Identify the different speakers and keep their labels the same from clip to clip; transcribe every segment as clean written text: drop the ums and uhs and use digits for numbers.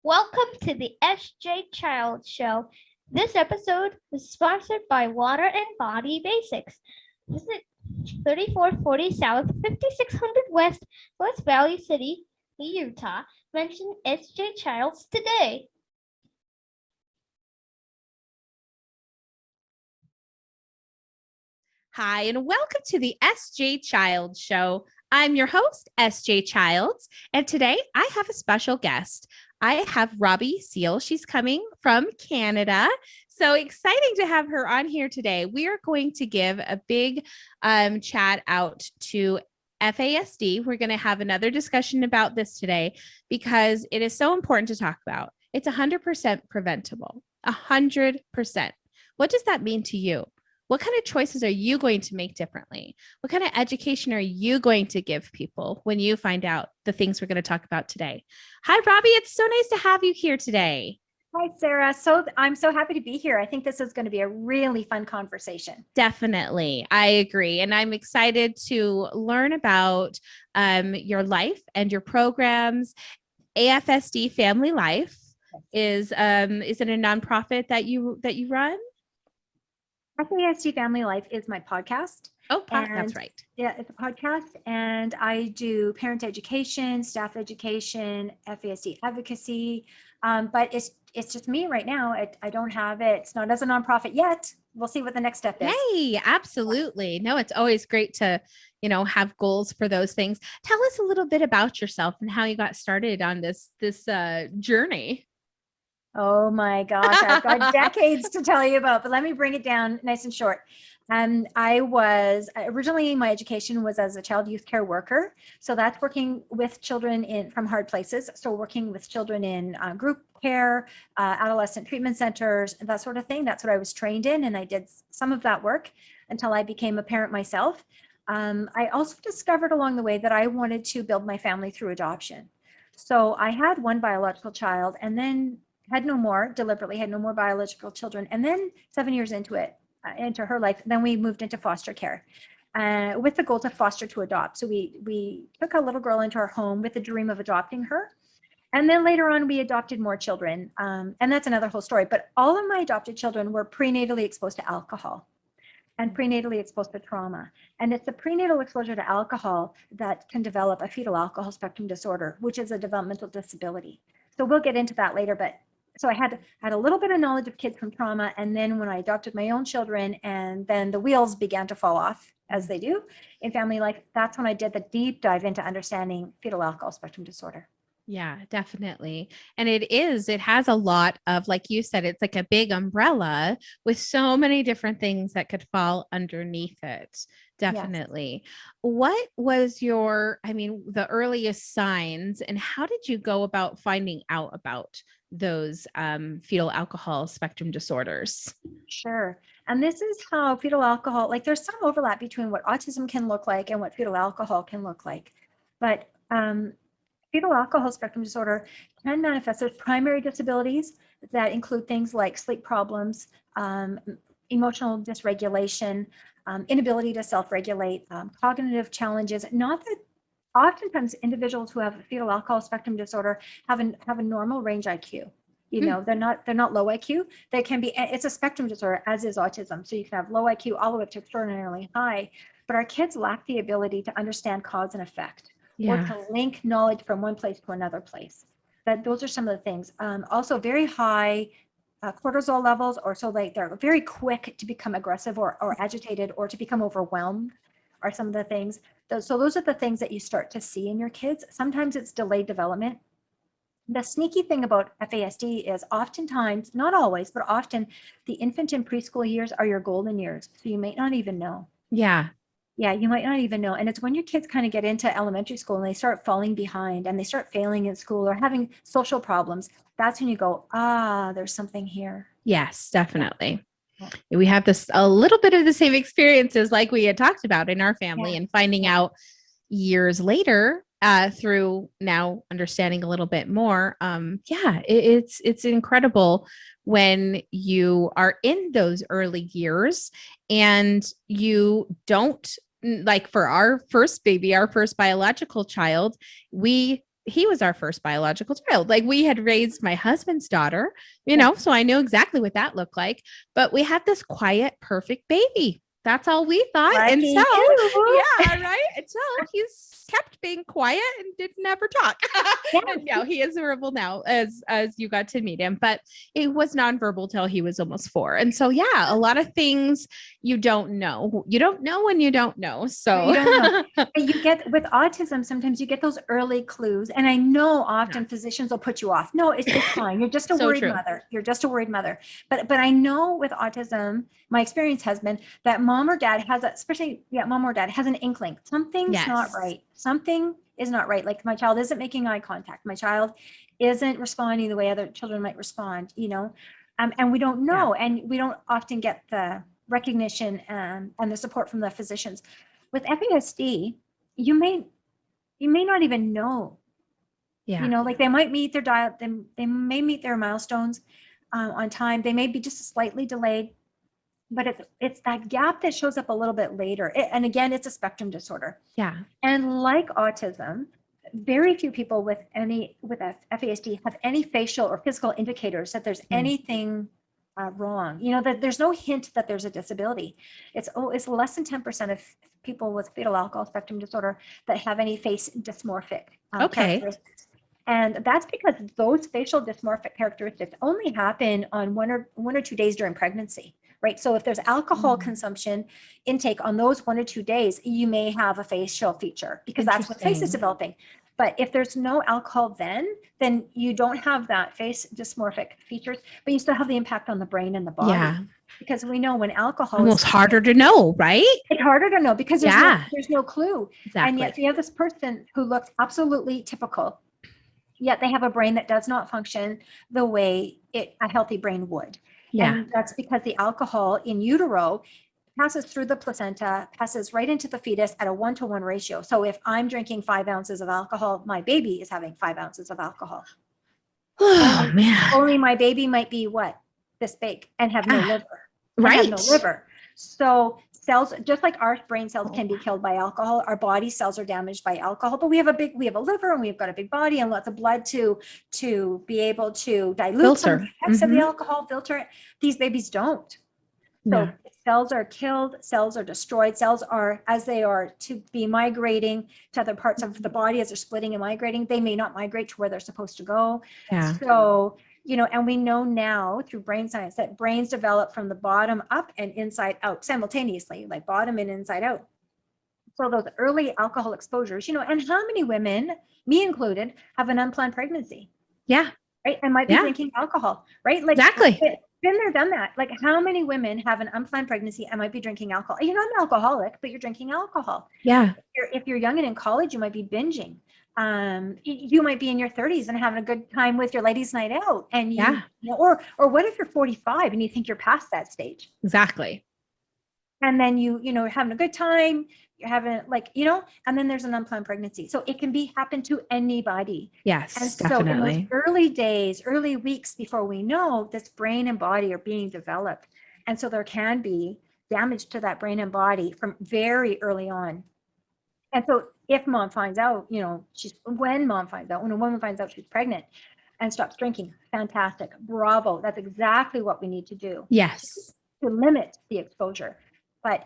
Speaker 1: Welcome to the SJ Child Show. This episode is sponsored by Water and Body Basics. Visit 3440 South, 5600 West, West Valley City, Utah. Mention SJ Childs today.
Speaker 2: Hi, and welcome to the SJ Childs Show. I'm your host, SJ Childs, and today I have a special guest. I have Robbie Seale. She's coming from Canada. So exciting to have her on here today. We are going to give a big chat out to FASD. We're going to have another discussion about this today because it is so important to talk about. It's 100% preventable. 100%. What does that mean to you? What kind of choices are you going to make differently? What kind of education are you going to give people when you find out the things we're going to talk about today? Hi, Robbie. It's so nice to have you here today.
Speaker 3: Hi, Sarah. I'm so happy to be here. I think this is going to be a really fun conversation.
Speaker 2: Definitely. I agree. And I'm excited to learn about your life and your programs. AFSD Family Life is it a nonprofit that you run?
Speaker 3: FASD Family Life is my podcast.
Speaker 2: Oh, that's right.
Speaker 3: Yeah, it's a podcast, and I do parent education, staff education, FASD advocacy. But it's just me right now. I don't have it. It's not as a nonprofit yet. We'll see what the next step is.
Speaker 2: Hey, absolutely. No, it's always great to, have goals for those things. Tell us a little bit about yourself and how you got started on this journey.
Speaker 3: Oh my gosh, I've got decades to tell you about, but let me bring it down nice and short. I was originally, my education was as a child youth care worker. So that's working with children from hard places. So working with children in group care, adolescent treatment centers, that sort of thing. That's what I was trained in. And I did some of that work until I became a parent myself. I also discovered along the way that I wanted to build my family through adoption. So I had one biological child and then deliberately had no more biological children. And then 7 years into her life, then we moved into foster care with the goal to foster to adopt. So we took a little girl into our home with the dream of adopting her. And then later on, we adopted more children. And that's another whole story. But all of my adopted children were prenatally exposed to alcohol and prenatally exposed to trauma. And it's the prenatal exposure to alcohol that can develop a fetal alcohol spectrum disorder, which is a developmental disability. So we'll get into that later, but so I had a little bit of knowledge of kids from trauma. And then when I adopted my own children, and then the wheels began to fall off, as they do in family life, that's when I did the deep dive into understanding fetal alcohol spectrum disorder.
Speaker 2: Yeah, definitely. And it has a lot of, like you said, it's like a big umbrella with so many different things that could fall underneath it. Definitely. Yes. What was the earliest signs, and how did you go about finding out about those fetal alcohol spectrum disorders?
Speaker 3: Sure. And this is how fetal alcohol, like there's some overlap between what autism can look like and what fetal alcohol can look like. But fetal alcohol spectrum disorder can manifest as primary disabilities that include things like sleep problems, emotional dysregulation, inability to self-regulate, cognitive challenges. Not that oftentimes individuals who have fetal alcohol spectrum disorder have a normal range IQ. They're not low IQ. They can be, it's a spectrum disorder, as is autism. So you can have low IQ all the way up to extraordinarily high, but our kids lack the ability to understand cause and effect. Or to link knowledge from one place to another place. Those are some of the things. Also very high cortisol levels, or so they're very quick to become aggressive or agitated or to become overwhelmed are some of the things. So those are the things that you start to see in your kids. Sometimes it's delayed development. The sneaky thing about FASD is oftentimes, not always, but often the infant and preschool years are your golden years. So you may not even know. Yeah, you might not even know. And it's when your kids kind of get into elementary school and they start falling behind and they start failing in school or having social problems. That's when you go, there's something here.
Speaker 2: Yes, definitely. Yeah. We have a little bit of the same experiences like we had talked about in our family, and finding out years later through now understanding a little bit more. It's incredible when you are in those early years and you don't, like for our first baby, our first biological child, he was our first biological child. Like we had raised my husband's daughter, so I knew exactly what that looked like. But we had this quiet, perfect baby. That's all we thought.
Speaker 3: Lucky
Speaker 2: Until,
Speaker 3: you.
Speaker 2: yeah, right. Until he's kept being quiet and didn't ever talk.
Speaker 3: Yeah.
Speaker 2: And now he is verbal now, as you got to meet him, but it was nonverbal till he was almost 4. And so, yeah, a lot of things you don't know. You don't know when you don't know. So
Speaker 3: You don't know. But you get with autism, sometimes you get those early clues. And I know often physicians will put you off. No, it's fine. You're just a
Speaker 2: So
Speaker 3: worried
Speaker 2: true.
Speaker 3: mother. You're just a worried mother. But I know with autism, my experience has been that mom or dad has that, especially mom or dad has an inkling. Something's not
Speaker 2: Yes.
Speaker 3: right. Something is not right. Like my child isn't making eye contact. My child isn't responding the way other children might respond, and we don't know. And we don't often get the recognition and the support from the physicians. With FASD, you may not even know.
Speaker 2: Yeah.
Speaker 3: Like they might meet their diet, they may meet their milestones on time. They may be just slightly delayed, but it's that gap that shows up a little bit later. And again, it's a spectrum disorder.
Speaker 2: Yeah.
Speaker 3: And like autism, very few people with FASD have any facial or physical indicators that there's anything wrong. That there's no hint that there's a disability. It's less than 10% of people with fetal alcohol spectrum disorder that have any face dysmorphic characteristics. And that's because those facial dysmorphic characteristics only happen on one or 2 days during pregnancy, right? So if there's alcohol consumption intake on those 1 or 2 days, you may have a facial feature because that's when face is developing. But if there's no alcohol then you don't have that face dysmorphic features, but you still have the impact on the brain and the body.
Speaker 2: Yeah.
Speaker 3: Because we know when alcohol
Speaker 2: Almost harder to know, right?
Speaker 3: It's harder to know because there's no clue.
Speaker 2: Exactly.
Speaker 3: And yet you have this person who looks absolutely typical, yet they have a brain that does not function the way a healthy brain would.
Speaker 2: Yeah.
Speaker 3: And that's because the alcohol in utero passes through the placenta, passes right into the fetus at a 1-to-1 ratio. So if I'm drinking 5 ounces of alcohol, my baby is having 5 ounces of alcohol.
Speaker 2: Oh, man.
Speaker 3: Only my baby might be this big and have no liver.
Speaker 2: Right.
Speaker 3: Have no liver. So cells, just like our brain cells can be killed by alcohol, our body cells are damaged by alcohol, but we have a liver and we've got a big body and lots of blood to be able to dilute some of the effects of the alcohol, filter it. These babies don't. So cells are killed, cells are destroyed, cells are, as they are to be migrating to other parts of the body as they're splitting and migrating, they may not migrate to where they're supposed to go.
Speaker 2: Yeah.
Speaker 3: So, and we know now through brain science that brains develop from the bottom up and inside out simultaneously, like bottom and inside out. So those early alcohol exposures, and how many women, me included, have an unplanned pregnancy?
Speaker 2: Yeah.
Speaker 3: Right. And might be drinking alcohol, right? Like
Speaker 2: exactly.
Speaker 3: Been there, done that. Like how many women have an unplanned pregnancy and might be drinking alcohol? You're not an alcoholic, but you're drinking alcohol.
Speaker 2: Yeah.
Speaker 3: If you're young and in college, you might be binging. You might be in your 30s and having a good time with your ladies' night out. And or what if you're 45 and you think you're past that stage?
Speaker 2: Exactly.
Speaker 3: And then you're having a good time. You're having and then there's an unplanned pregnancy. So it can happen to anybody.
Speaker 2: Yes,
Speaker 3: and
Speaker 2: definitely.
Speaker 3: So in those early days, early weeks before we know, this brain and body are being developed. And so there can be damage to that brain and body from very early on. And so if mom finds out, when a woman finds out she's pregnant and stops drinking, fantastic, bravo. That's exactly what we need to do.
Speaker 2: Yes.
Speaker 3: To limit the exposure. But,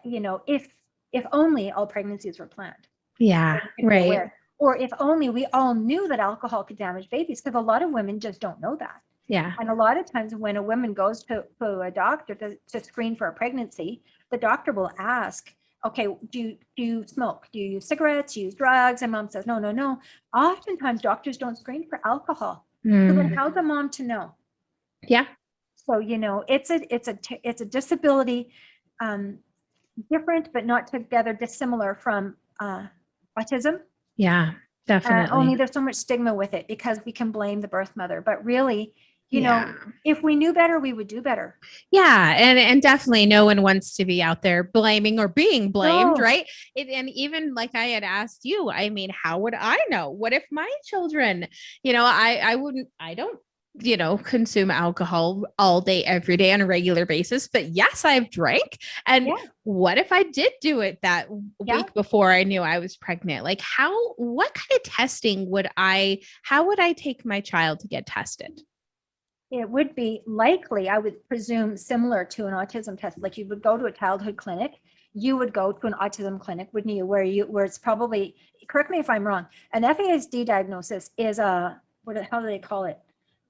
Speaker 3: if only all pregnancies were planned.
Speaker 2: Yeah, right.
Speaker 3: Or if only we all knew that alcohol could damage babies, because a lot of women just don't know that.
Speaker 2: Yeah.
Speaker 3: And a lot of times when a woman goes to a doctor to screen for a pregnancy, the doctor will ask, okay, do you smoke? Do you use cigarettes? Do you use drugs? And mom says, no. Oftentimes doctors don't screen for alcohol. So then how's a mom to know?
Speaker 2: Yeah.
Speaker 3: So, it's a disability, different, but not together dissimilar from autism.
Speaker 2: Yeah, definitely.
Speaker 3: Only there's so much stigma with it because we can blame the birth mother, but really, if we knew better, we would do better.
Speaker 2: Yeah. And definitely no one wants to be out there blaming or being blamed,
Speaker 3: No.
Speaker 2: right? And even like I had asked you, I mean, how would I know? What if my children, I don't consume alcohol all day, every day on a regular basis. But yes, I've drank. And
Speaker 3: Yeah.
Speaker 2: what if I did do it that
Speaker 3: Yeah.
Speaker 2: week before I knew I was pregnant? Like what kind of testing how would I take my child to get tested?
Speaker 3: It would be likely, I would presume, similar to an autism test. Like you would go to a childhood clinic, you would go to an autism clinic, wouldn't you? Where it's probably, correct me if I'm wrong, an FASD diagnosis is how do they call it?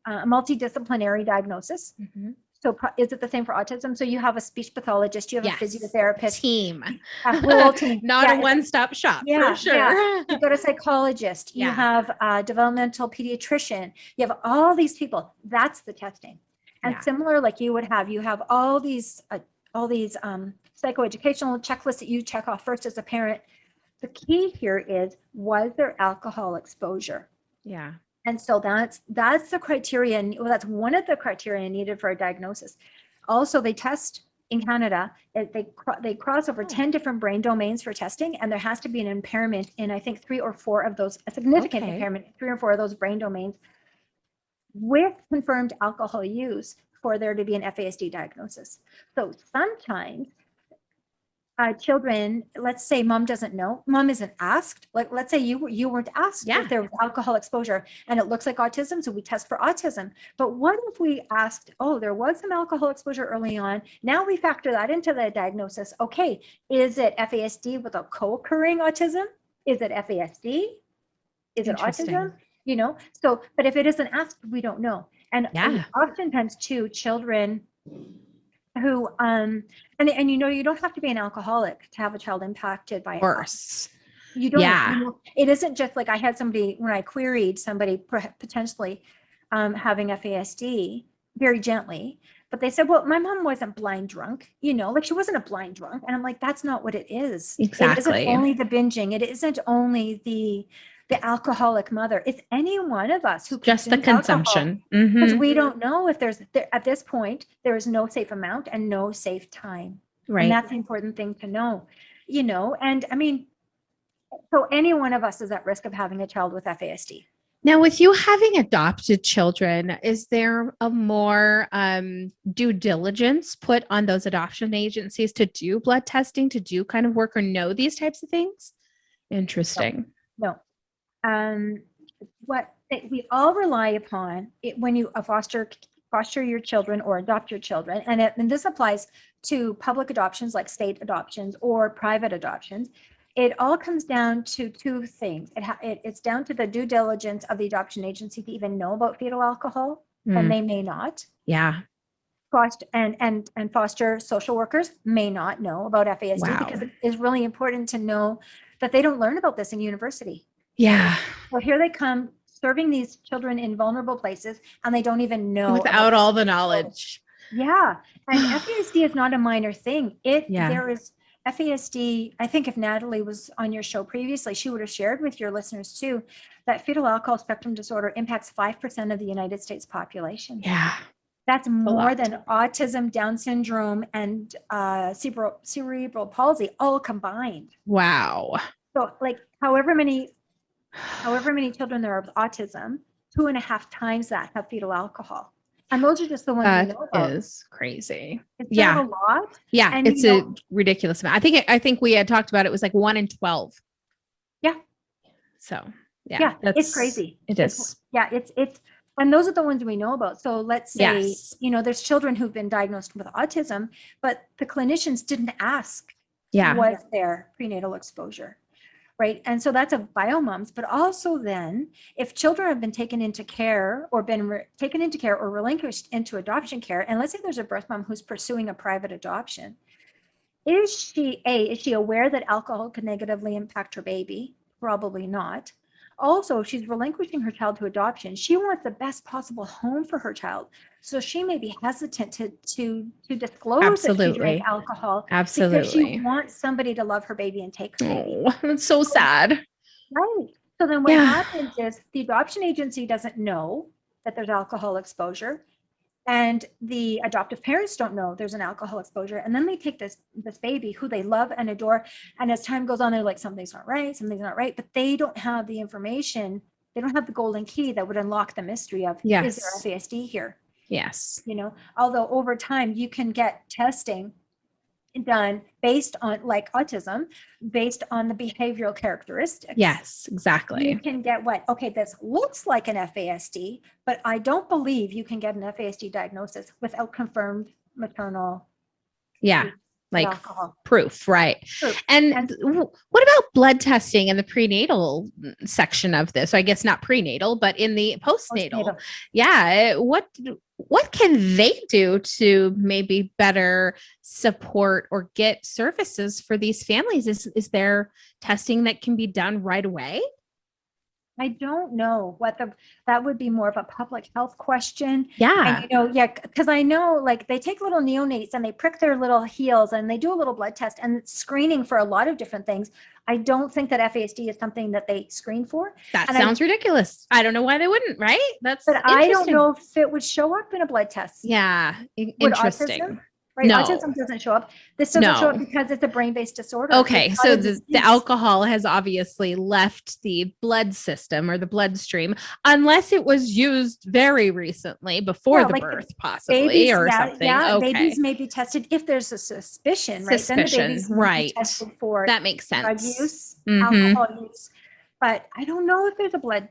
Speaker 3: A multidisciplinary diagnosis. So is it the same for autism? So you have a speech pathologist, you have a physiotherapist,
Speaker 2: team,
Speaker 3: a whole team,
Speaker 2: not a one-stop shop for sure.
Speaker 3: Yeah. You go to a psychologist, you have a developmental pediatrician, you have all these people. That's the testing. And similar, like you have all these psychoeducational checklists that you check off first as a parent. The key here is, was there alcohol exposure?
Speaker 2: Yeah.
Speaker 3: And so that's the criteria. Well, that's one of the criteria needed for a diagnosis. Also, they test in Canada. They cross over 10 different brain domains for testing, and there has to be an impairment in, I think, 3 or 4 of those, a significant impairment, 3 or 4 of those brain domains with confirmed alcohol use for there to be an FASD diagnosis. So sometimes children, let's say mom doesn't know, mom isn't asked, like let's say you weren't asked if there was alcohol exposure and it looks like autism, so we test for autism. But what if we asked, oh, there was some alcohol exposure early on, now we factor that into the diagnosis. Okay, is it FASD with a co-occurring autism? Is it FASD? Is it autism? So, but if it isn't asked, we don't know. And oftentimes too, children who and you don't have to be an alcoholic to have a child impacted by it. You don't. It isn't just like I had somebody, when I queried somebody potentially having FASD very gently, but they said, well, my mom wasn't blind drunk, like she wasn't a blind drunk. And I'm like, that's not what it is. It isn't only the binging. It isn't only the alcoholic mother. It's any one of us who
Speaker 2: just the consumption,
Speaker 3: because we don't know if at this point there is no safe amount and no safe time. Right. And that's the important thing to know, and I mean, so any one of us is at risk of having a child with FASD.
Speaker 2: Now, with you having adopted children, is there a more due diligence put on those adoption agencies to do blood testing, to do kind of work or know these types of things? Interesting.
Speaker 3: No. What we all rely upon when you foster your children or adopt your children, and this applies to public adoptions like state adoptions or private adoptions, it all comes down to 2 things. It's down to the due diligence of the adoption agency to even know about fetal alcohol, and they may not.
Speaker 2: Yeah.
Speaker 3: Foster and foster social workers may not know about FASD because it is really important to know that they don't learn about this in university.
Speaker 2: Yeah.
Speaker 3: Well, here they come serving these children in vulnerable places, and they don't even know
Speaker 2: without all the knowledge.
Speaker 3: Yeah. And FASD is not a minor thing. There is FASD. I think if Natalie was on your show previously, she would have shared with your listeners too, that fetal alcohol spectrum disorder impacts 5% of the United States population.
Speaker 2: Yeah.
Speaker 3: That's more than autism, Down syndrome, and cerebral palsy all combined.
Speaker 2: Wow.
Speaker 3: So like however many children there are with autism, 2.5 times that have fetal alcohol. And those are just the ones we know about.
Speaker 2: That is crazy.
Speaker 3: It's not a lot.
Speaker 2: Yeah, and it's a ridiculous amount. I think we had talked about it was like 1 in 12.
Speaker 3: Yeah.
Speaker 2: So
Speaker 3: it's crazy.
Speaker 2: It is.
Speaker 3: It's and those are the ones we know about. So let's say, there's children who've been diagnosed with autism, but the clinicians didn't ask, was there prenatal exposure? Right. And so that's a biomoms, but also then if children have been taken into care or relinquished into adoption care, and let's say there's a birth mom who's pursuing a private adoption, is she aware that alcohol could negatively impact her baby? Probably not. Also, if she's relinquishing her child to adoption, she wants the best possible home for her child. So she may be hesitant to disclose that she drank alcohol.
Speaker 2: Absolutely.
Speaker 3: Because she wants somebody to love her baby and take her baby.
Speaker 2: Oh, that's so sad.
Speaker 3: Right. So then what happens is the adoption agency doesn't know that there's alcohol exposure. And the adoptive parents don't know there's an alcohol exposure. And then they take this baby who they love and adore. And as time goes on, they're like, something's not right. But they don't have the information they don't have the golden key that would unlock the mystery of, is
Speaker 2: Yes.
Speaker 3: there FASD here?
Speaker 2: Yes.
Speaker 3: You know, although over time you can get testing done based on, like autism, based on the behavioral characteristics.
Speaker 2: Yes,
Speaker 3: You
Speaker 2: exactly.
Speaker 3: can get what, okay, this looks like an FASD, but I don't believe you can get an FASD diagnosis without confirmed maternal
Speaker 2: Yeah.
Speaker 3: use of
Speaker 2: Like
Speaker 3: alcohol.
Speaker 2: proof, right?
Speaker 3: Proof.
Speaker 2: And
Speaker 3: And-
Speaker 2: what about blood testing in the prenatal section of this? So I guess not prenatal, but in the postnatal.
Speaker 3: Postnatal.
Speaker 2: Yeah. What can they do to maybe better support or get services for these families? Is there testing that can be done right away?
Speaker 3: I don't know what that would be more of a public health question.
Speaker 2: Yeah.
Speaker 3: And, you know, yeah, because I know like they take little neonates and they prick their little heels and they do a little blood test and it's screening for a lot of different things. I don't think that FASD is something that they screen for.
Speaker 2: That
Speaker 3: And
Speaker 2: sounds ridiculous. I don't know why they wouldn't, right? That's
Speaker 3: But I don't
Speaker 2: interesting.
Speaker 3: know if it would show up in a blood test.
Speaker 2: Yeah.
Speaker 3: Would
Speaker 2: Interesting.
Speaker 3: autism? Right.
Speaker 2: No.
Speaker 3: Autism doesn't show up. This doesn't show up
Speaker 2: No.
Speaker 3: because it's a brain-based disorder.
Speaker 2: Okay,
Speaker 3: It's
Speaker 2: so
Speaker 3: not a
Speaker 2: the
Speaker 3: disease.
Speaker 2: alcohol has obviously left the blood system or the bloodstream, unless it was used very recently before
Speaker 3: Yeah,
Speaker 2: the
Speaker 3: like
Speaker 2: birth, possibly,
Speaker 3: babies,
Speaker 2: or
Speaker 3: yeah,
Speaker 2: something.
Speaker 3: yeah,
Speaker 2: Okay,
Speaker 3: babies may be tested if there's a suspicion, right? Then the
Speaker 2: Suspicion,
Speaker 3: babies may be
Speaker 2: right.
Speaker 3: tested for
Speaker 2: that makes
Speaker 3: drug
Speaker 2: sense.
Speaker 3: use,
Speaker 2: Mhm.
Speaker 3: alcohol use. But I don't know if there's a blood.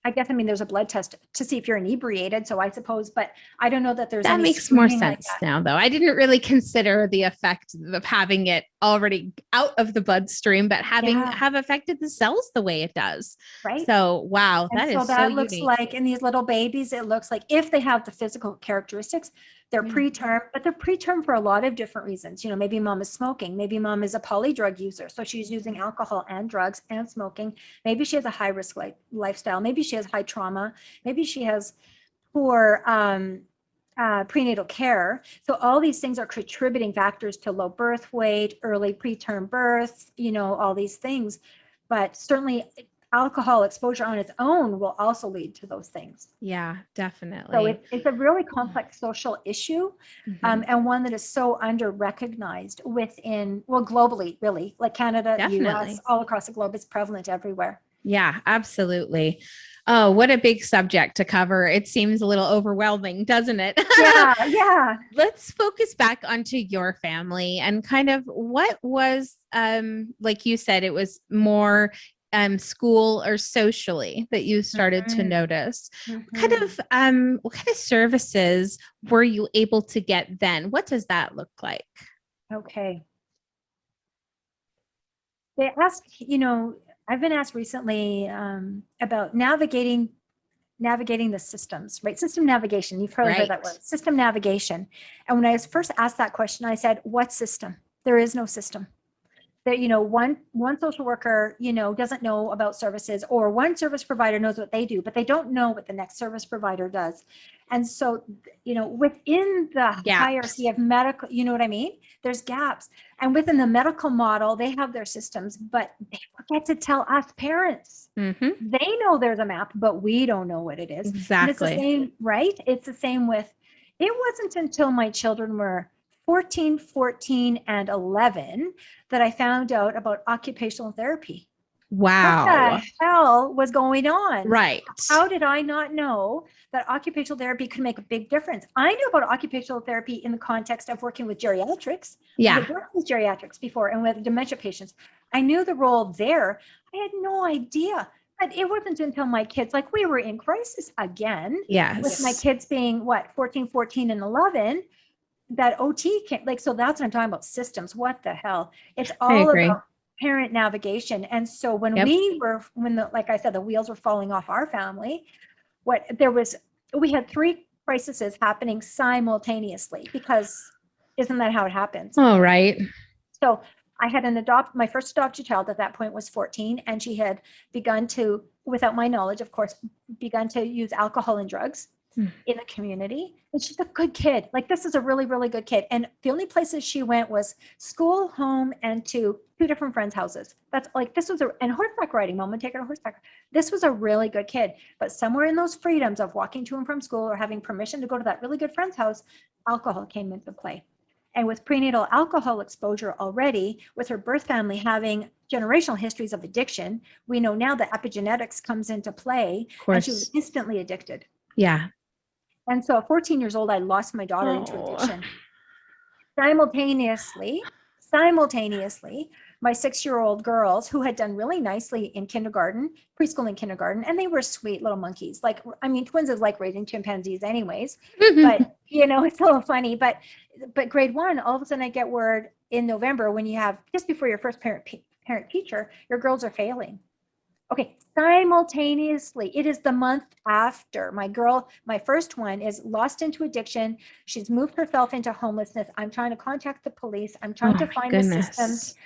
Speaker 3: I guess, I mean, there's a blood test to see if you're inebriated. So I suppose, but I don't know that there's
Speaker 2: That
Speaker 3: any
Speaker 2: makes more
Speaker 3: screening like
Speaker 2: sense
Speaker 3: that.
Speaker 2: now, though. I didn't really consider the effect of having it already out of the bloodstream, but having
Speaker 3: Yeah.
Speaker 2: have affected the cells the way it does.
Speaker 3: Right.
Speaker 2: So, wow,
Speaker 3: And
Speaker 2: that
Speaker 3: so
Speaker 2: is so
Speaker 3: that looks
Speaker 2: unique.
Speaker 3: like in these little babies, it looks like if they have the physical characteristics, they're
Speaker 2: Yeah.
Speaker 3: preterm, but they're preterm for a lot of different reasons. You know, maybe mom is smoking, maybe mom is a polydrug user. So she's using alcohol and drugs and smoking. Maybe she has a high risk lifestyle. Maybe she has high trauma. Maybe she has poor prenatal care. So all these things are contributing factors to low birth weight, early preterm birth, you know, all these things. But certainly alcohol exposure on its own will also lead to those things.
Speaker 2: Yeah, definitely.
Speaker 3: So it's a really complex social issue,
Speaker 2: Mhm.
Speaker 3: and one that is so under recognized within, well, globally, really, like Canada,
Speaker 2: Definitely.
Speaker 3: US, all across the globe. It's prevalent everywhere.
Speaker 2: Yeah, absolutely. Oh, what a big subject to cover. It seems a little overwhelming, doesn't it?
Speaker 3: Yeah, yeah.
Speaker 2: Let's focus back onto your family and kind of what was like you said, it was more school or socially that you started to
Speaker 3: Mhm.
Speaker 2: notice.
Speaker 3: Mhm.
Speaker 2: What kind of services were you able to get then? What does that look like?
Speaker 3: Okay. They ask, you know, I've been asked recently about navigating the systems, right? System navigation. You've probably heard that
Speaker 2: Right.
Speaker 3: word, system navigation. And when I was first asked that question, I said, what system? There is no system. That, you know, one social worker, you know, doesn't know about services, or one service provider knows what they do, but they don't know what the next service provider does. And so, you know, within the
Speaker 2: Gaps.
Speaker 3: hierarchy of medical, you know what I mean? There's gaps. And within the medical model, they have their systems, but they forget to tell us parents.
Speaker 2: Mhm.
Speaker 3: They know there's a map, but we don't know what it is. And it's the
Speaker 2: Exactly.
Speaker 3: same, right? It's the same with, it wasn't until my children were 14, 14, and 11 that I found out about occupational therapy.
Speaker 2: Wow.
Speaker 3: What the hell was going on?
Speaker 2: Right.
Speaker 3: How did I not know that occupational therapy could make a big difference? I knew about occupational therapy in the context of working with geriatrics. I
Speaker 2: Yeah.
Speaker 3: had worked with geriatrics before and with dementia patients. I knew the role there. I had no idea. But it wasn't until my kids, like we were in crisis again, with my
Speaker 2: Yes.
Speaker 3: kids being what, 14, 14, and 11, that OT came, like, so that's what I'm talking about, systems. What the hell? It's all
Speaker 2: agree.
Speaker 3: about parent navigation. And so when
Speaker 2: Yep.
Speaker 3: like I said, the wheels were falling off our family, we had 3 crises happening simultaneously, because isn't that how it happens?
Speaker 2: All right.
Speaker 3: So I had my first adopted child at that point was 14, and she had begun to, without my knowledge, of course, begun to use alcohol and drugs in the community. And she's a good kid. Like, this is a really, really good kid. And the only places she went was school, home, and to 2 different friends' houses. That's like, and horseback riding, mom would take her horseback. This was a really good kid. But somewhere in those freedoms of walking to and from school or having permission to go to that really good friend's house, alcohol came into play. And with prenatal alcohol exposure already, with her birth family having generational histories of addiction, we know now that epigenetics comes into play,
Speaker 2: Of
Speaker 3: and she was
Speaker 2: course.
Speaker 3: instantly addicted.
Speaker 2: Yeah.
Speaker 3: And so at 14 years old, I lost my daughter into
Speaker 2: Oh.
Speaker 3: addiction. Simultaneously, my 6-year-old girls who had done really nicely in kindergarten, preschool and kindergarten, and they were sweet little monkeys. Like, I mean, twins is like raising chimpanzees anyways, but you know, it's a little funny, but grade 1, all of a sudden I get word in November when you have just before your first parent teacher, your girls are failing. Okay, simultaneously, it is the month after my first one is lost into addiction. She's moved herself into homelessness. I'm trying to contact the police. I'm trying to find the systems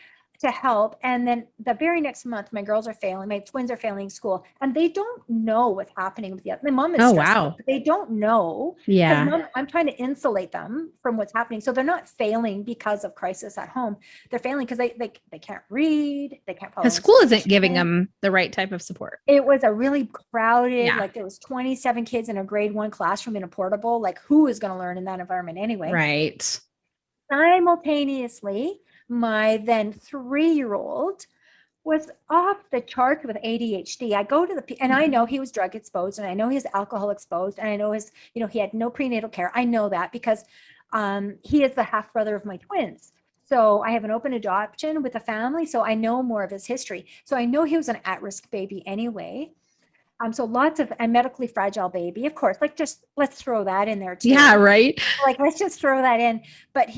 Speaker 3: to help. And then the very next month, my girls are failing. My twins are failing school, and they don't know what's happening with the other. My mom is stressed.
Speaker 2: Wow.
Speaker 3: They don't know.
Speaker 2: Yeah.
Speaker 3: Mom, I'm trying to insulate them from what's happening. So they're not failing because of crisis at home. They're failing because they can't read. They can't follow.
Speaker 2: Because school isn't giving them the right type of support.
Speaker 3: It was a really crowded,
Speaker 2: Yeah.
Speaker 3: like there was 27 kids in a grade 1 classroom in a portable. Like, who is going to learn in that environment anyway?
Speaker 2: Right.
Speaker 3: Simultaneously, my then 3-year-old was off the charts with ADHD. I go to and I know he was drug exposed, and I know he was alcohol exposed, and I know he had no prenatal care. I know that because he is the half brother of my twins. So I have an open adoption with a family. So I know more of his history. So I know he was an at-risk baby anyway. So lots of a medically fragile baby, of course, like just let's throw that in there too.
Speaker 2: Yeah, right.
Speaker 3: Like, let's just throw that in. But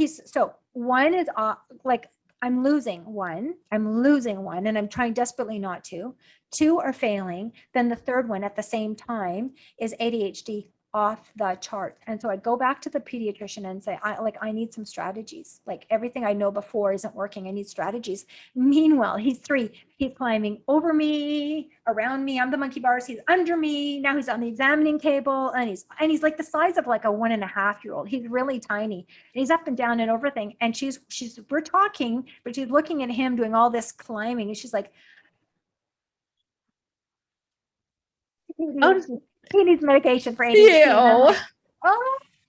Speaker 3: one is like, I'm losing one, and I'm trying desperately not to. 2 are failing. Then the third one at the same time is ADHD off the chart. And so I go back to the pediatrician and say, I need some strategies. Like, everything I know before isn't working. I need strategies. Meanwhile, he's 3. He's climbing over me, around me. I'm the monkey bars. He's under me. Now he's on the examining table, and he's like the size of like a 1.5-year-old. He's really tiny. And he's up and down and over thing. And we're talking, but she's looking at him doing all this climbing, and she's like, he needs medication for ADHD. Like,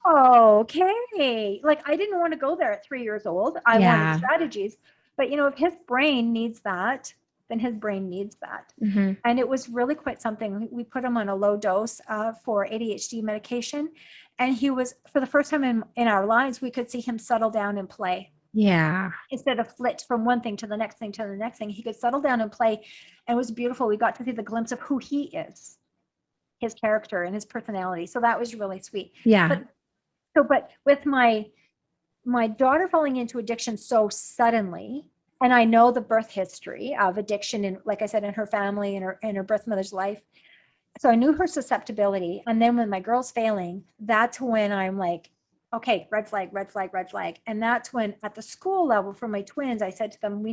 Speaker 3: oh, okay. Like, I didn't want to go there at 3 years old. I wanted strategies, but if his brain needs that, then his brain needs that.
Speaker 2: Mm-hmm.
Speaker 3: And it was really quite something. We put him on a low dose for ADHD medication, and he was, for the first time in our lives, we could see him settle down and play.
Speaker 2: Yeah.
Speaker 3: Instead of flit from one thing to the next thing to the next thing, he could settle down and play. And it was beautiful. We got to see the glimpse of who he is, his character and his personality. So that was really sweet.
Speaker 2: Yeah.
Speaker 3: But with my daughter falling into addiction so suddenly, and I know the birth history of addiction, and like I said, in her family and her birth mother's life. So I knew her susceptibility. And then when my girl's failing, that's when I'm like, okay, red flag, red flag, red flag. And that's when at the school level for my twins, I said to them,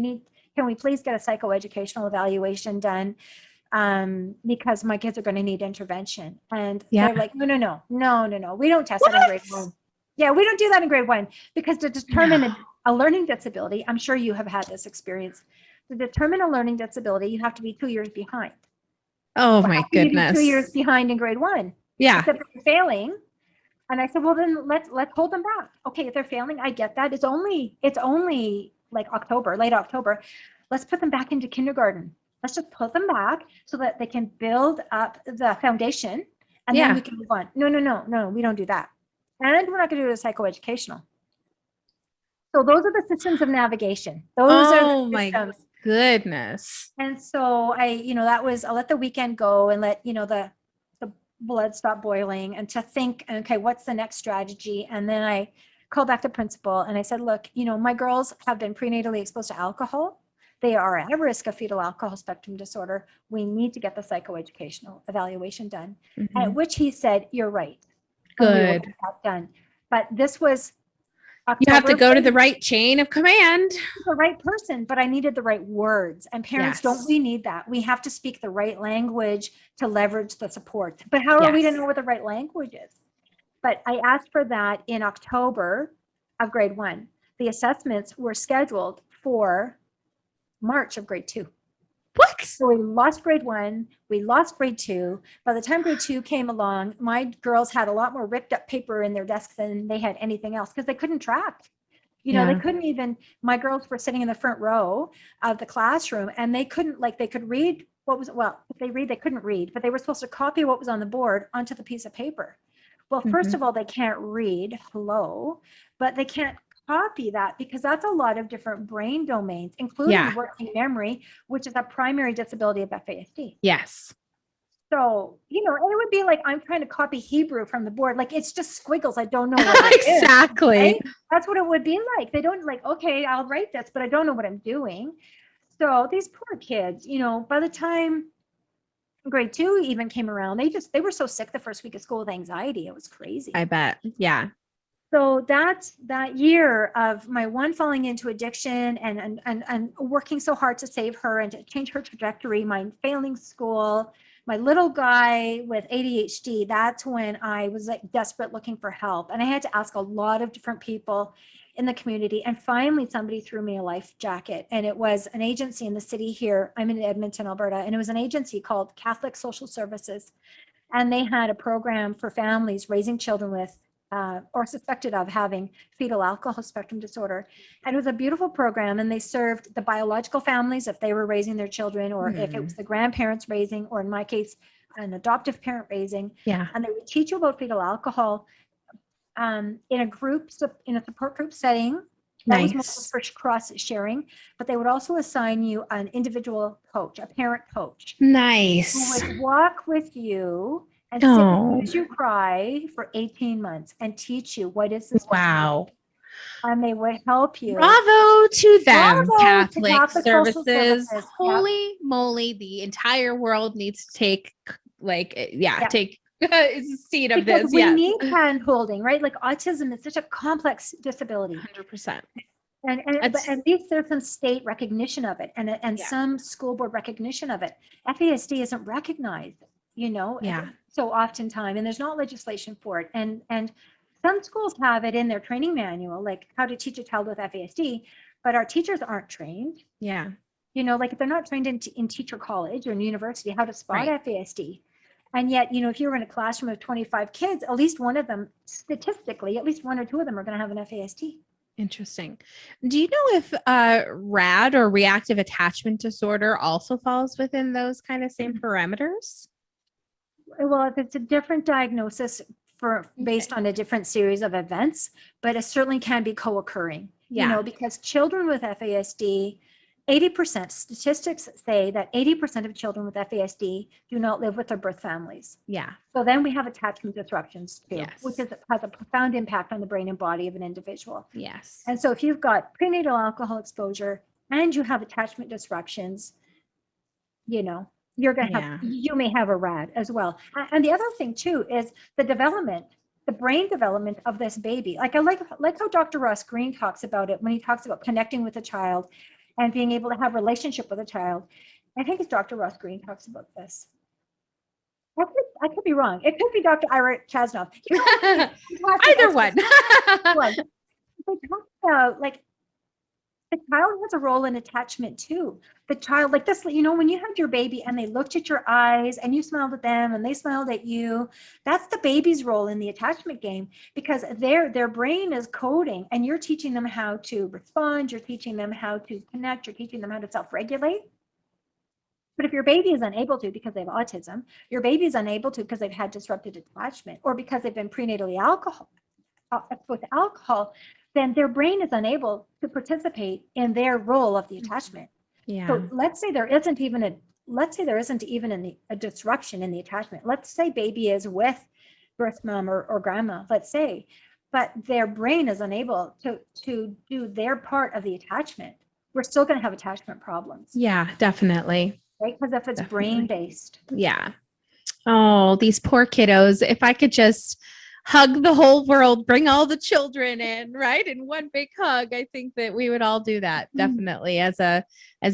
Speaker 3: can we please get a psychoeducational evaluation done? Because my kids are going to need intervention. And they're like, no. We don't test that in grade 1. Yeah, we don't do that in grade 1, because to determine a learning disability, I'm sure you have had this experience. To determine a learning disability, you have to be 2 years behind.
Speaker 2: Oh, my goodness.
Speaker 3: 2 years behind in grade 1.
Speaker 2: Yeah.
Speaker 3: Except they're failing. And I said, well, then let's hold them back. Okay, if they're failing, I get that. It's only like October, late October. Let's put them back into kindergarten. Let's just put them back so that they can build up the foundation, and then we can move on. No, we don't do that. And we're not going to do it psychoeducational. So those are the systems of navigation. Those are the systems.
Speaker 2: Goodness.
Speaker 3: And so that was, I'll let the weekend go and let, the blood stop boiling, and to think, okay, what's the next strategy? And then I called back the principal and I said, look, my girls have been prenatally exposed to alcohol. They are at risk of fetal alcohol spectrum disorder. We need to get the psychoeducational evaluation done.
Speaker 2: Mm-hmm.
Speaker 3: At which he said, you're right.
Speaker 2: Good.
Speaker 3: We will get that done. But this was October.
Speaker 2: You have to go to the right chain of command.
Speaker 3: The right person, but I needed the right words. And parents, don't we need that? We have to speak the right language to leverage the support. But how are we to know what the right language is? But I asked for that in October of grade 1. The assessments were scheduled for March of grade 2.
Speaker 2: What?
Speaker 3: So we lost grade 1, we lost grade 2. By the time grade 2 came along, my girls had a lot more ripped up paper in their desks than they had anything else, because they couldn't track. You know, they
Speaker 2: Yeah.
Speaker 3: couldn't even, my girls were sitting in the front row of the classroom and they couldn't, like, they could read what was, well, if they read, they couldn't read, but they were supposed to copy what was on the board onto the piece of paper. Well, first
Speaker 2: Mhm.
Speaker 3: of all, they can't read, hello, but they can't copy that because that's a lot of different brain domains, including
Speaker 2: Yeah.
Speaker 3: working memory, which is a primary disability of FASD.
Speaker 2: Yes.
Speaker 3: So, you know, and it would be like, I'm trying to copy Hebrew from the board. Like, it's just squiggles. I don't know what it is.
Speaker 2: Exactly.
Speaker 3: Right? That's what it would be like. They don't like, okay, I'll write this, but I don't know what I'm doing. So these poor kids, you know, by the time grade 2 even came around, they were so sick the first week of school with anxiety. It was crazy.
Speaker 2: I bet. Yeah.
Speaker 3: So that's that year of my one falling into addiction and working so hard to save her and to change her trajectory, my failing school, my little guy with ADHD. That's when I was like desperate looking for help. And I had to ask a lot of different people in the community. And finally, somebody threw me a life jacket. And it was an agency in the city here. I'm in Edmonton, Alberta. And it was an agency called Catholic Social Services. And they had a program for families raising children with or suspected of having fetal alcohol spectrum disorder. And it was a beautiful program. And they served the biological families if they were raising their children, or if it was the grandparents raising, or in my case, an adoptive parent raising.
Speaker 2: Yeah.
Speaker 3: And they would teach you about fetal alcohol in a group, in a support group setting. That was more
Speaker 2: Nice.
Speaker 3: for cross sharing, but they would also assign you an individual coach, a parent coach, who
Speaker 2: Nice.
Speaker 3: would walk with you and sit
Speaker 2: Oh,
Speaker 3: as you cry for 18 months and teach you what is this.
Speaker 2: wow.
Speaker 3: And they would help you.
Speaker 2: Bravo to them,
Speaker 3: Bravo to
Speaker 2: Catholic
Speaker 3: Catholic Social
Speaker 2: Services.
Speaker 3: Services.
Speaker 2: Holy moly, the entire world needs to take, like,
Speaker 3: Yeah.
Speaker 2: take a seat of
Speaker 3: Because
Speaker 2: this.
Speaker 3: we
Speaker 2: Yes.
Speaker 3: need hand holding, right? Like autism is such a complex disability.
Speaker 2: 100%.
Speaker 3: And at least there's some state recognition of it and
Speaker 2: Yeah.
Speaker 3: some school board recognition of it. FASD isn't recognized, you know,
Speaker 2: Yeah.
Speaker 3: so oftentimes, and there's not legislation for it. And some schools have it in their training manual, like how to teach a child with FASD, but our teachers aren't trained.
Speaker 2: Yeah.
Speaker 3: You know, like they're not trained in teacher college or in university how to spot
Speaker 2: Right.
Speaker 3: FASD. And yet, you know, if you were in a classroom of 25 kids, at least one of them, statistically, at least one or two of them are going to have an FASD.
Speaker 2: Interesting. Do you know if RAD or reactive attachment disorder also falls within those kind of same parameters?
Speaker 3: Well, if it's a different diagnosis based on a different series of events, but it certainly can be co-occurring, you know, because children with FASD, 80% statistics say that 80% of children with FASD do not live with their birth families.
Speaker 2: Yeah.
Speaker 3: So then we have attachment disruptions too,
Speaker 2: Yes.
Speaker 3: which has a profound impact on the brain and body of an individual.
Speaker 2: Yes.
Speaker 3: And so if you've got prenatal alcohol exposure and you have attachment disruptions, you know, you're going to have, you may have a RAD as well. And the other thing too is the development, the brain development of this baby. Like I like how Dr. Ross Green talks about it when he talks about connecting with a child and being able to have a relationship with a child. I think it's Dr. Ross Green talks about this. I could be wrong. It could be Dr. Ira Chasnoff.
Speaker 2: Either one.
Speaker 3: They talk about like the child has a role in attachment too. The child, like this, you know, when you had your baby and they looked at your eyes and you smiled at them and they smiled at you, that's the baby's role in the attachment game, because their brain is coding and you're teaching them how to respond, you're teaching them how to connect, you're teaching them how to self-regulate. But if your baby is unable to because they have autism, your baby is unable to because they've had disrupted attachment or because they've been prenatally exposed to alcohol, then their brain is unable to participate in their role of the attachment.
Speaker 2: Yeah.
Speaker 3: So let's say there isn't even a disruption in the attachment. Let's say baby is with birth mom or grandma, let's say, but their brain is unable to do their part of the attachment. We're still going to have attachment problems.
Speaker 2: Yeah, definitely.
Speaker 3: Right? Because if it's brain based.
Speaker 2: Yeah. Oh, these poor kiddos. If I could just hug the whole world, bring all the children in, right? In one big hug, I think that we would all do that definitely as a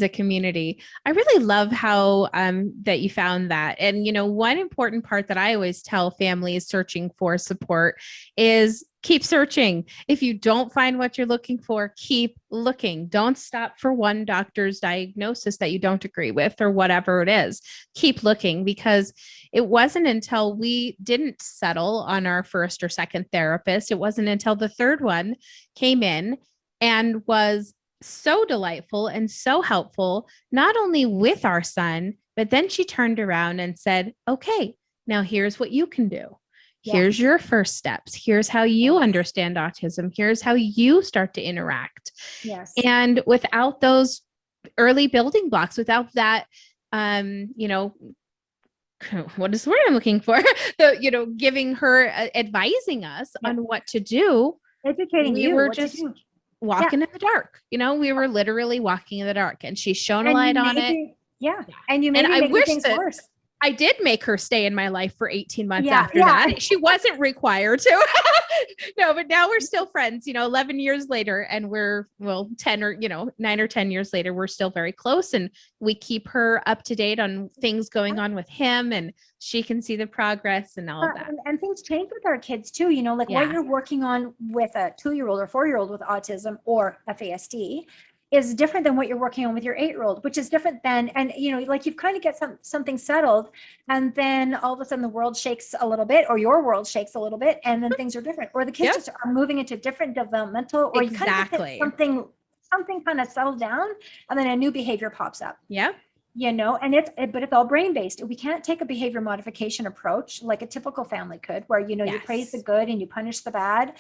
Speaker 2: community. I really love how that you found that. And you know, one important part that I always tell families searching for support is keep searching. If you don't find what you're looking for, keep looking. Don't stop for one doctor's diagnosis that you don't agree with or whatever it is. Keep looking, because it wasn't until we didn't settle on our first or second therapist, it wasn't until the third one came in and was so delightful and so helpful, not only with our son, but then she turned around and said, okay, now here's what you can do. Here's your first steps. Here's how you understand autism. Here's how you start to interact.
Speaker 3: Yes.
Speaker 2: And without those early building blocks, without that, you know, what is the word I'm looking for? You know, giving her, advising us on what to do.
Speaker 3: Educating
Speaker 2: We
Speaker 3: you
Speaker 2: were
Speaker 3: what to
Speaker 2: just
Speaker 3: do.
Speaker 2: walking in the dark. You know, we were literally walking in the dark, and she shone a
Speaker 3: And
Speaker 2: light
Speaker 3: you
Speaker 2: on it.
Speaker 3: maybe- Yeah. And you
Speaker 2: And
Speaker 3: maybe
Speaker 2: I
Speaker 3: making
Speaker 2: wish
Speaker 3: things
Speaker 2: that
Speaker 3: worse.
Speaker 2: I did make her stay in my life for 18 months
Speaker 3: Yeah,
Speaker 2: after
Speaker 3: yeah.
Speaker 2: that. She wasn't required to. No, but now we're still friends, you know, 11 years later, and we're, well, 10 or, you know, 9 or 10 years later, we're still very close, and we keep her up to date on things going on with him, and she can see the progress and all of that.
Speaker 3: And things change with our kids too, you know, like what
Speaker 2: Yeah.
Speaker 3: you're working on with a 2-year-old or 4-year-old with autism or FASD is different than what you're working on with your 8-year-old, which is different than, and you know, like you've kind of get something settled, and then all of a sudden the world shakes a little bit, or your world shakes a little bit, and then things are different, or the kids
Speaker 2: Yep.
Speaker 3: just are moving into different developmental, or you kind of
Speaker 2: Exactly.
Speaker 3: get something kind of settled down, and then a new behavior pops up.
Speaker 2: Yeah.
Speaker 3: You know, and but it's all brain based. We can't take a behavior modification approach like a typical family could, where, you know, you praise the
Speaker 2: Yes.
Speaker 3: good and you punish the bad,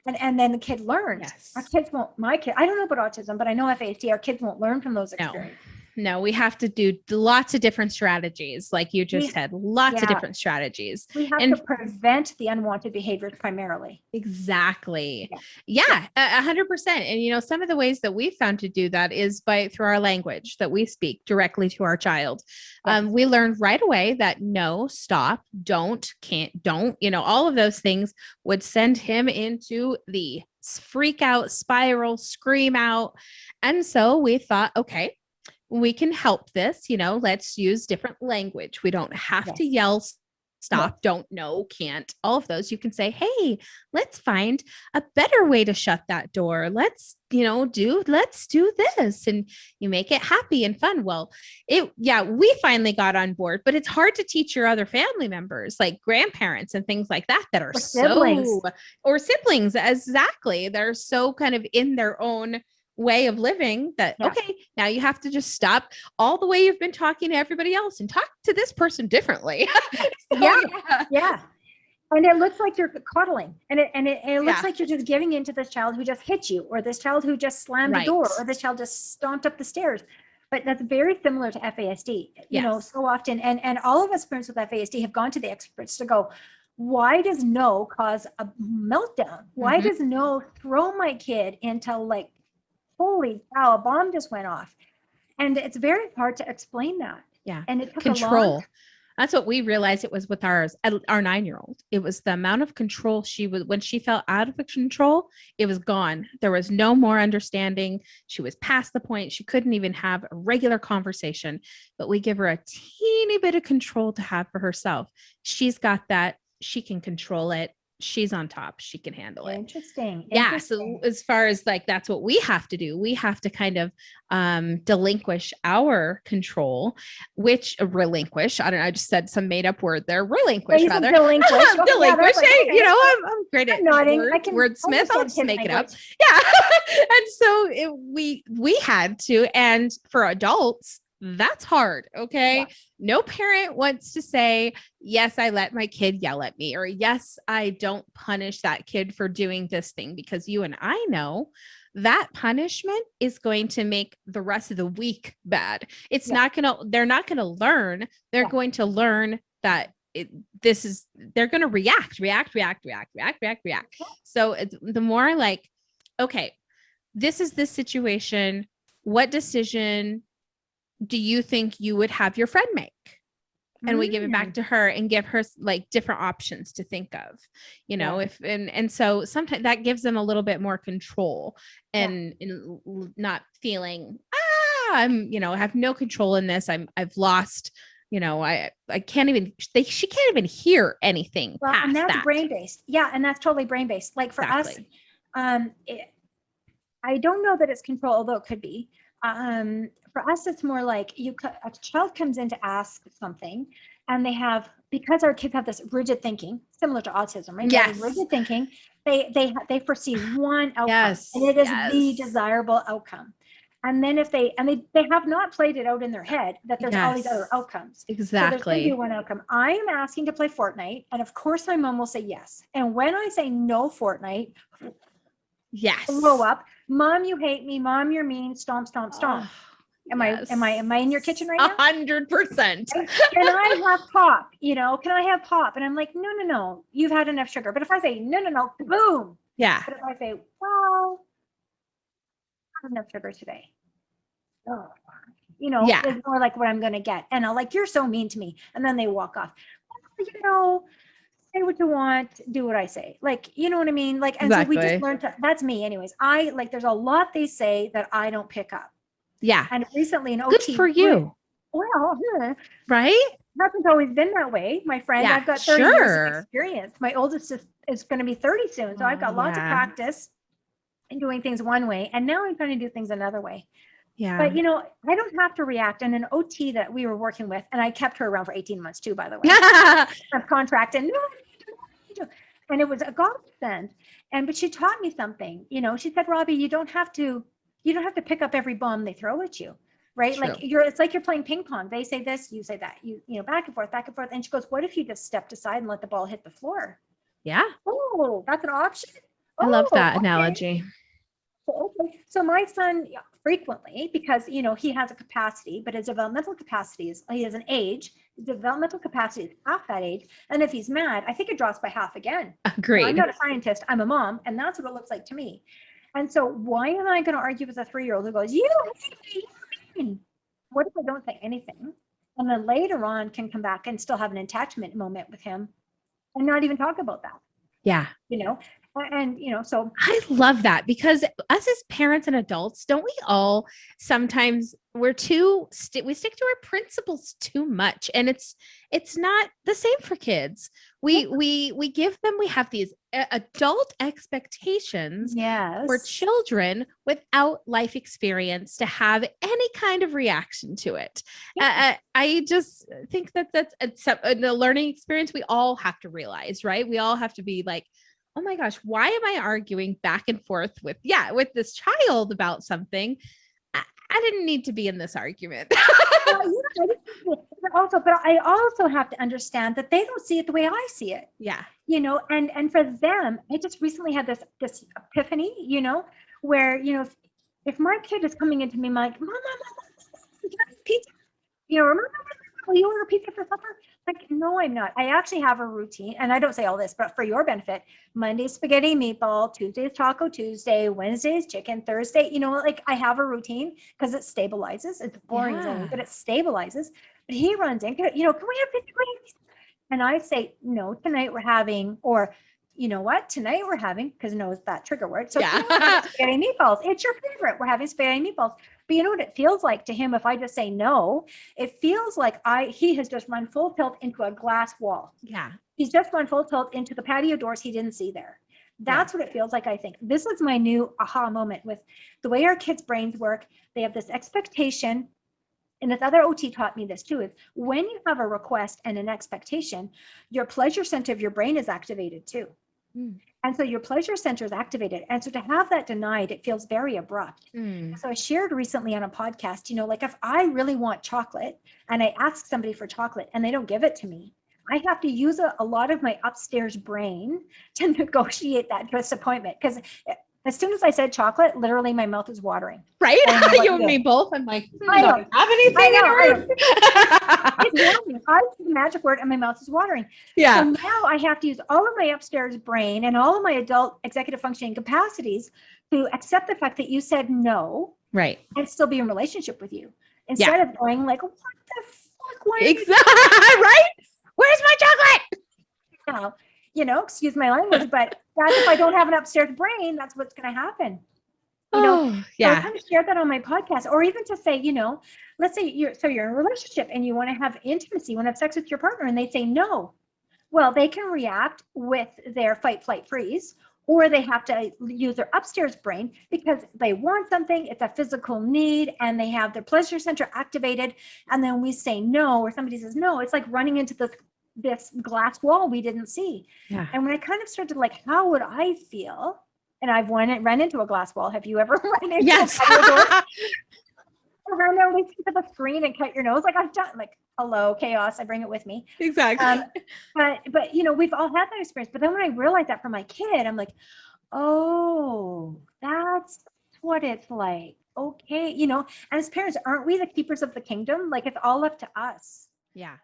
Speaker 3: and then the kid learns.
Speaker 2: Yes.
Speaker 3: Our kids won't. My kid, I don't know about autism, but I know FASD. Our kids won't learn from those
Speaker 2: No.
Speaker 3: experiences.
Speaker 2: No, we have to do lots of different strategies. Like you just said, lots of
Speaker 3: yeah.
Speaker 2: different strategies.
Speaker 3: We have
Speaker 2: And
Speaker 3: to prevent the unwanted behaviors primarily.
Speaker 2: exactly.
Speaker 3: Yeah.
Speaker 2: Yeah, 100%. And, you know, some of the ways that we found to do that is through our language that we speak directly to our child.
Speaker 3: Yes.
Speaker 2: We learned right away that no, stop, don't, can't, don't, you know, all of those things would send him into the freak out spiral, scream out. And so we thought, okay, we can help this, you know, let's use different language. We don't have to yell, stop, don't, no, can't, all of those. You can say, hey, let's find a better way to shut that door. Let's, you know, let's do this. And you make it happy and fun. Well, we finally got on board, but it's hard to teach your other family members, like grandparents and things like that, that are or siblings. Exactly. They're so kind of in their own way of living that, okay, now you have to just stop all the way you've been talking to everybody else and talk to this person differently.
Speaker 3: Yeah. And it looks like you're coddling, and it looks like you're just giving in to this child who just hit you, or this child who just slammed the door, or this child just stomped up the stairs. But that's very similar to FASD, you know, so often. And all of us parents with FASD have gone to the experts to go, why does no cause a meltdown? Why does no throw my kid into like, holy cow, a bomb just went off? And it's very hard to explain that.
Speaker 2: Yeah.
Speaker 3: And it took
Speaker 2: control. That's what we realized it was with our 9-year-old. It was the amount of control when she felt out of control, it was gone. There was no more understanding. She was past the point. She couldn't even have a regular conversation, but we give her a teeny bit of control to have for herself. She's got that. She can control it. She's on top. She can handle it.
Speaker 3: Interesting.
Speaker 2: Yeah. So as far as like, that's what we have to do. We have to kind of relinquish our control, relinquish. I don't know. I just said some made up word there. Relinquish rather.
Speaker 3: Relinquish.
Speaker 2: Relinquish. Hey, you know, I'm great at wordsmith. I'll just make it up. Yeah. And so we had to, and for adults, that's hard. Okay. Yeah. No parent wants to say, yes, I let my kid yell at me, or yes, I don't punish that kid for doing this thing, because you and I know that punishment is going to make the rest of the week bad. It's not going to, they're not going to learn. They're going to learn that they're going to react. So the more like, okay, this is this situation. What decision do you think you would have your friend make? And we give it back to her and give her like different options to think of, you know, and so sometimes that gives them a little bit more control and not feeling, I'm, you know, I have no control in this. I've lost, you know, I can't even, she can't even hear anything.
Speaker 3: Well, and that's brain-based. Yeah. And that's totally brain-based. Like for us, I don't know that it's control, although it could be. For us, it's more like a child comes in to ask something, and because our kids have this rigid thinking, similar to autism, right?
Speaker 2: Yes.
Speaker 3: Rigid thinking. They foresee one outcome,
Speaker 2: Yes,
Speaker 3: and it is the
Speaker 2: yes.
Speaker 3: desirable outcome. And then if they have not played it out in their head that there's all these other
Speaker 2: Yes,
Speaker 3: outcomes. So there's going to be
Speaker 2: exactly.
Speaker 3: one outcome. I'm asking to play Fortnite, and of course my mom will say yes. And when I say no Fortnite,
Speaker 2: Yes.
Speaker 3: blow up. Mom, you hate me. Mom, you're mean. Stomp, stomp, stomp. Am I in your kitchen right now?
Speaker 2: 100%.
Speaker 3: Can I have pop? Can I have pop? And I'm like, no. You've had enough sugar. But if I say no, boom.
Speaker 2: Yeah.
Speaker 3: But if I say, well, I have enough sugar today. Oh,
Speaker 2: Yeah.
Speaker 3: it's more like what I'm going to get. And I'm like, you're so mean to me. And then they walk off. Well, say what you want, do what I say. Like, you know what I mean? Like, and so we
Speaker 2: Exactly.
Speaker 3: just learned that's me anyways. There's a lot they say that I don't pick up.
Speaker 2: Yeah.
Speaker 3: And recently in
Speaker 2: Good
Speaker 3: OT.
Speaker 2: for you.
Speaker 3: Well,
Speaker 2: Right?
Speaker 3: hasn't always been that way, my friend.
Speaker 2: Yeah,
Speaker 3: I've got 30 years
Speaker 2: sure.
Speaker 3: of experience. My oldest is going to be 30 soon. So I've got lots of
Speaker 2: Yeah.
Speaker 3: practice in doing things one way. And now I'm trying to do things another way.
Speaker 2: Yeah.
Speaker 3: But, I don't have to react. And an OT that we were working with, and I kept her around for 18 months too, by the way. I'm contracted. And it was a godsend. But she taught me something. She said, Robbie, you don't have to pick up every bomb they throw at you. Right?
Speaker 2: True.
Speaker 3: Like it's like you're playing ping pong. They say this, you say that, back and forth. And she goes, what if you just stepped aside and let the ball hit the floor?
Speaker 2: Yeah.
Speaker 3: Oh, that's an option.
Speaker 2: I love that
Speaker 3: okay.
Speaker 2: analogy.
Speaker 3: Okay. So my son frequently, because, he has a capacity, but his developmental capacity he has an age, his developmental capacity is half that age. And if he's mad, I think it drops by half again.
Speaker 2: Agreed.
Speaker 3: I'm not a scientist. I'm a mom. And that's what it looks like to me. And so why am I going to argue with a 3-year-old who goes, you hate me? What if I don't say anything? And then later on can come back and still have an attachment moment with him and not even talk about that.
Speaker 2: Yeah.
Speaker 3: And so
Speaker 2: I love that, because us as parents and adults, don't we all sometimes we stick to our principles too much, and it's not the same for kids. We give them, we have these adult expectations for children without life experience to have any kind of reaction to it. I just think that's the learning experience we all have to realize, right? We all have to be like, oh my gosh, why am I arguing back and forth with this child about something? I didn't need to be in this argument.
Speaker 3: But I also have to understand that they don't see it the way I see it.
Speaker 2: Yeah.
Speaker 3: And for them, I just recently had this epiphany, where, if my kid is coming into me like, Mom, you have pizza? Remember, will you order pizza for supper? Like, no, I'm not. I actually have a routine, and I don't say all this, but for your benefit, Monday spaghetti meatball, Tuesday is Taco Tuesday, Wednesday is chicken, Thursday, I have a routine because it stabilizes. It's boring, but it stabilizes. But he runs in, can we have pizza, please? And I say, no, tonight we're having, or you know what, tonight we're having, because no, it's that trigger word. So spaghetti meatballs. It's your favorite. We're having spaghetti meatballs. But you know what it feels like to him if I just say no? It feels like he has just run full tilt into a glass wall.
Speaker 2: Yeah.
Speaker 3: He's just run full tilt into the patio doors he didn't see there. That's what it feels like, I think. This is my new aha moment with the way our kids' brains work. They have this expectation. And this other OT taught me this too, is when you have a request and an expectation, your pleasure center of your brain is activated too. And so your pleasure center is activated. And so to have that denied, it feels very abrupt. So I shared recently on a podcast, like if I really want chocolate and I ask somebody for chocolate and they don't give it to me, I have to use a lot of my upstairs brain to negotiate that disappointment. Because as soon as I said chocolate, literally my mouth is watering.
Speaker 2: Right? You and me both. I'm like,
Speaker 3: I
Speaker 2: don't have anything in her.
Speaker 3: It's warming. I see the magic word and my mouth is watering.
Speaker 2: Yeah.
Speaker 3: So now I have to use all of my upstairs brain and all of my adult executive functioning capacities to accept the fact that you said no.
Speaker 2: Right.
Speaker 3: And still be in relationship with you. Instead of going like, what the fuck? Why
Speaker 2: exactly. Right? Where's my chocolate?
Speaker 3: Excuse my language, but that's if I don't have an upstairs brain, that's what's going to happen. So I kind of shared that on my podcast, or even to say, let's say you're in a relationship and you want to have intimacy, you want to have sex with your partner, and they say no. Well, they can react with their fight, flight, freeze, or they have to use their upstairs brain because they want something, it's a physical need, and they have their pleasure center activated. And then we say no, or somebody says no, it's like running into this this glass wall we didn't see.
Speaker 2: Yeah.
Speaker 3: And when I kind of started like, how would I feel? And I've run into a glass wall. Have you ever run into
Speaker 2: Yes.
Speaker 3: a patio door? Or run there to the screen and cut your nose? Like I've done, like, hello, chaos. I bring it with me.
Speaker 2: Exactly.
Speaker 3: But you know, we've all had that experience. But then when I realized that for my kid, I'm like, oh, that's what it's like. Okay, you know, and as parents, aren't we the keepers of the kingdom? Like it's all up to us.
Speaker 2: Yeah.